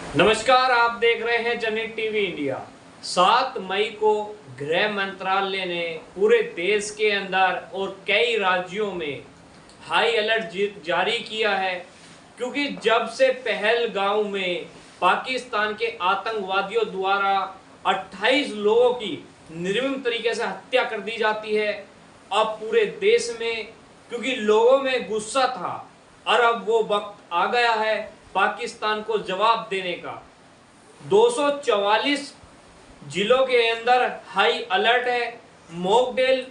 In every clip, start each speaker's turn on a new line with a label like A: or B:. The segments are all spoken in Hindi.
A: नमस्कार, आप देख रहे हैं जनहित टीवी इंडिया। 7 मई को गृह मंत्रालय ने पूरे देश के अंदर और कई राज्यों में हाई अलर्ट जारी किया है, क्योंकि जब से पहलगांव में पाकिस्तान के आतंकवादियों द्वारा 28 लोगों की निर्मम तरीके से हत्या कर दी जाती है, अब पूरे देश में, क्योंकि लोगों में गुस्सा था और अब वो वक्त आ गया है पाकिस्तान को जवाब देने का। 244 जिलों के अंदर हाई अलर्ट है। मॉकड्रिल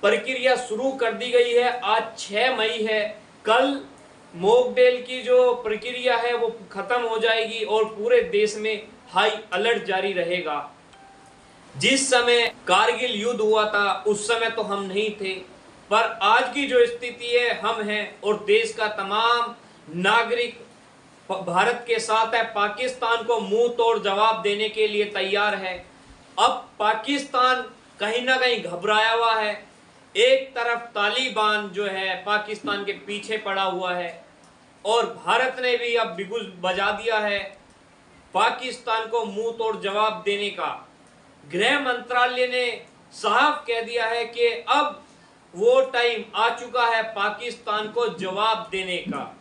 A: प्रक्रिया शुरू कर दी गई है। आज 6 मई है। कल मॉकड्रिल की जो प्रक्रिया है वो खत्म हो जाएगी और पूरे देश में हाई अलर्ट जारी रहेगा। जिस समय कारगिल युद्ध हुआ था उस समय तो हम नहीं थे, पर आज की जो स्थिति है हम हैं और देश का तमाम नागरिक भारत के साथ है। पाकिस्तान को मुंह तोड़ जवाब देने के लिए तैयार है। अब पाकिस्तान कहीं ना कहीं घबराया हुआ है। एक तरफ तालिबान जो है पाकिस्तान के पीछे पड़ा हुआ है और भारत ने भी अब बिगुल बजा दिया है पाकिस्तान को मुंह तोड़ जवाब देने का। गृह मंत्रालय ने साफ कह दिया है कि अब वो टाइम आ चुका है पाकिस्तान को जवाब देने का।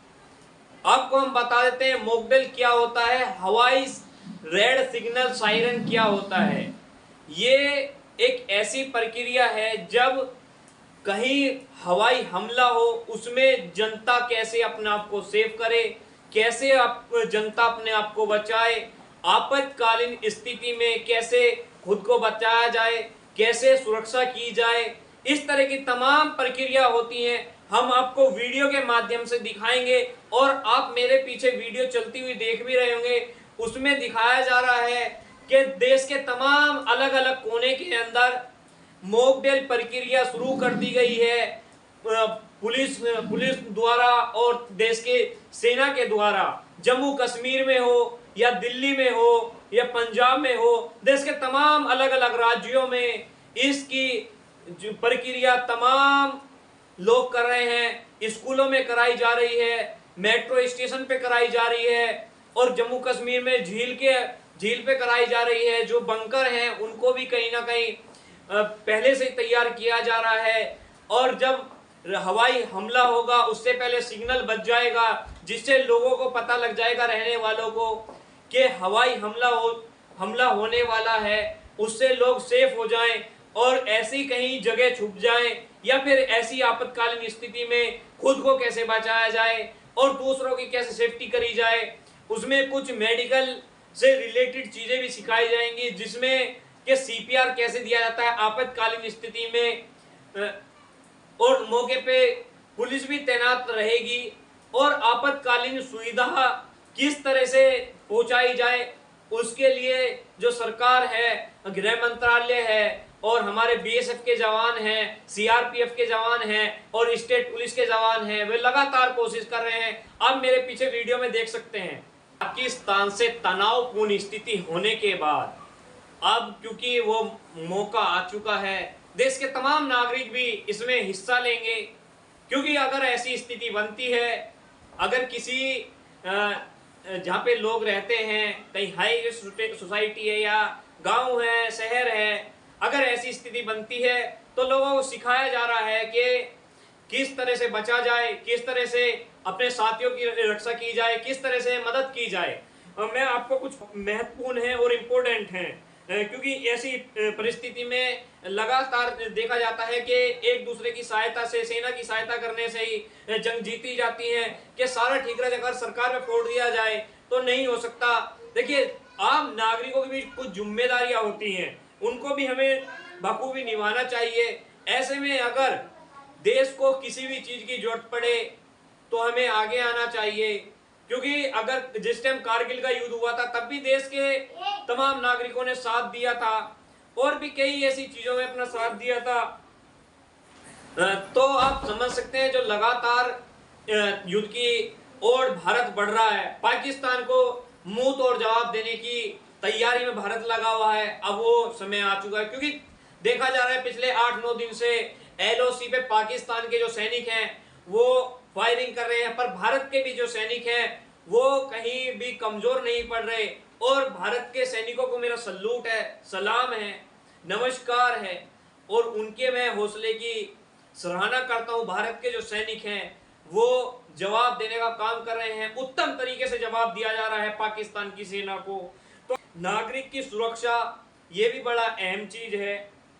A: आपको हम बता देते हैं मॉकड्रिल क्या होता है, हवाई रेड सिग्नल सायरन क्या होता है। ये एक ऐसी प्रक्रिया है जब कहीं हवाई हमला हो, उसमें जनता कैसे अपने आप को सेव करे, कैसे जनता अपने आप को बचाए, आपातकालीन स्थिति में कैसे खुद को बचाया जाए, कैसे सुरक्षा की जाए, इस तरह की तमाम प्रक्रिया होती हैं। हम आपको वीडियो के माध्यम से दिखाएंगे और आप मेरे पीछे वीडियो चलती हुई देख भी रहे होंगे। उसमें दिखाया जा रहा है कि देश के तमाम अलग अलग कोने के अंदर मॉकड्रिल प्रक्रिया शुरू कर दी गई है पुलिस द्वारा और देश के सेना के द्वारा। जम्मू कश्मीर में हो या दिल्ली में हो या पंजाब में हो, देश के तमाम अलग अलग राज्यों में इसकी प्रक्रिया तमाम लोग कर रहे हैं। स्कूलों में कराई जा रही है, मेट्रो स्टेशन पे कराई जा रही है और जम्मू कश्मीर में झील पे कराई जा रही है। जो बंकर हैं उनको भी कहीं ना कहीं पहले से तैयार किया जा रहा है और जब हवाई हमला होगा उससे पहले सिग्नल बज जाएगा, जिससे लोगों को पता लग जाएगा, रहने वालों को, कि हवाई हमला होने वाला है। उससे लोग सेफ हो जाएं और ऐसी कहीं जगह छुप जाएं या फिर ऐसी आपातकालीन स्थिति में खुद को कैसे बचाया जाए और दूसरों की कैसे सेफ्टी करी जाए। उसमें कुछ मेडिकल से रिलेटेड चीजें भी सिखाई जाएंगी, जिसमें कि सीपीआर कैसे दिया जाता है आपातकालीन स्थिति में, और मौके पे पुलिस भी तैनात रहेगी और आपातकालीन सुविधा किस तरह से पहुंचाई जाए उसके लिए जो सरकार है, गृह मंत्रालय है और हमारे बीएसएफ के जवान हैं, सीआरपीएफ के जवान हैं और स्टेट पुलिस के जवान हैं, वे लगातार कोशिश कर रहे हैं। आप मेरे पीछे वीडियो में देख सकते हैं। पाकिस्तान से तनावपूर्ण स्थिति होने के बाद अब क्योंकि वो मौका आ चुका है, देश के तमाम नागरिक भी इसमें हिस्सा लेंगे। क्योंकि अगर ऐसी स्थिति बनती है, अगर किसी जहाँ पे लोग रहते हैं, कहीं हाई रिस्क सोसाइटी है या गांव है, शहर है, अगर ऐसी स्थिति बनती है तो लोगों को सिखाया जा रहा है कि किस तरह से बचा जाए, किस तरह से अपने साथियों की रक्षा की जाए, किस तरह से मदद की जाए। मैं आपको कुछ महत्वपूर्ण है और इम्पोर्टेंट हैं, क्योंकि ऐसी परिस्थिति में लगातार देखा जाता है कि एक दूसरे की सहायता से, सेना की सहायता करने से ही जंग जीती जाती है। कि सारा ठीक रहे, अगर सरकार में फोड़ दिया जाए तो नहीं हो सकता। देखिए, आम नागरिकों की भी कुछ जिम्मेदारियां होती हैं, उनको भी हमें बखूबी निभाना चाहिए। ऐसे में अगर देश को किसी भी चीज की जरूरत पड़े तो हमें आगे आना चाहिए, क्योंकि अगर जिस टाइम कारगिल का युद्ध हुआ था तब भी देश के तमाम नागरिकों ने साथ दिया था और भी कई ऐसी चीजों में अपना साथ दिया था। तो आप समझ सकते हैं जो लगातार युद्ध की ओर भारत बढ़ रहा है, पाकिस्तान को मुंह तोड़ जवाब देने की तैयारी में भारत लगा हुआ है। अब वो समय आ चुका है, क्योंकि देखा जा रहा है पिछले 8-9 दिन से एलओसी पे पाकिस्तान के जो सैनिक हैं वो फायरिंग कर रहे हैं, पर भारत के भी जो सैनिक हैं वो कहीं भी कमजोर नहीं पड़ रहे। और भारत के सैनिकों को मेरा सल्यूट है, सलाम है, नमस्कार है, और उनके मैं हौसले की सराहना करता हूं। भारत के जो सैनिक हैं वो जवाब देने का काम कर रहे हैं, उत्तम तरीके से जवाब दिया जा रहा है पाकिस्तान की सेना को। तो नागरिक की सुरक्षा ये भी बड़ा अहम चीज है।